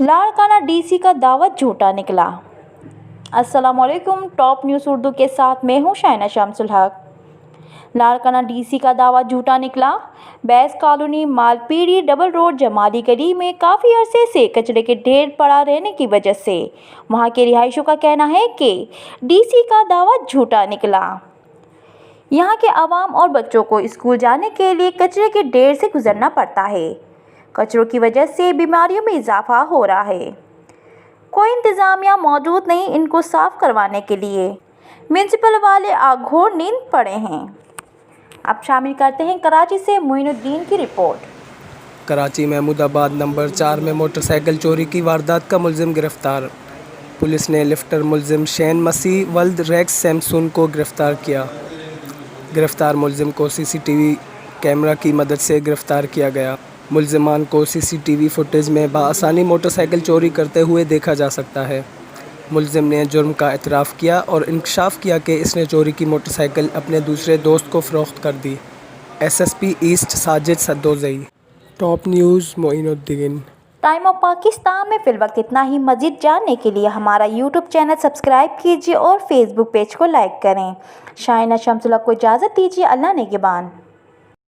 Larkana DC का दावा झूठा निकला। अस्सलामुअलैकुम, टॉप न्यूज़ उर्दू के साथ मैं हूँ शाइना शमसुल हक। लाड़काना डीसी का दावा झूठा निकला। बैस कॉलोनी मालपीड़ी डबल रोड जमाली गली में काफ़ी अरसे से कचरे के ढेर पड़ा रहने की वजह से वहां के रिहायशियों का कहना है कि डीसी का दावा झूठा निकला। यहां के आवाम और बच्चों को स्कूल जाने के लिए कचरे के ढेर से गुजरना पड़ता है। कचरों की वजह से बीमारियों में इजाफा हो रहा है। कोई इंतज़ामिया मौजूद नहीं इनको साफ करवाने के लिए। म्यूनसिपल वाले आघोर नींद पड़े हैं। अब शामिल करते हैं कराची से मोइनुद्दीन की रिपोर्ट। कराची महमूदाबाद नंबर 4 में मोटरसाइकिल चोरी की वारदात का मुलजिम गिरफ्तार। पुलिस ने लिफ्टर मुलजिम शैन मसीह वल्द रेक्स सैमसून को गिरफ्तार किया। गिरफ्तार मुलजिम को सीसीटीवी कैमरा की मदद से गिरफ्तार किया गया। मुलजिमान को सीसीटीवी फुटेज में बआसानी मोटरसाइकिल चोरी करते हुए देखा जा सकता है। मुलजिम ने जुर्म का इतराफ़ किया और इंकशाफ किया कि इसने चोरी की मोटरसाइकिल अपने दूसरे दोस्त को फ़रोख्त कर दी। SSP east Sajid Saddozai. Top news Moinuddin. Time of Pakistan में फ़िलवक्त इतना ही। मज़ीद जानने के लिए हमारा यूट्यूब चैनल सब्सक्राइब कीजिए और फेसबुक पेज को लाइक करें। शाइना शमसुल हक को इजाज़त दीजिए। अल्लाह नेगेबान।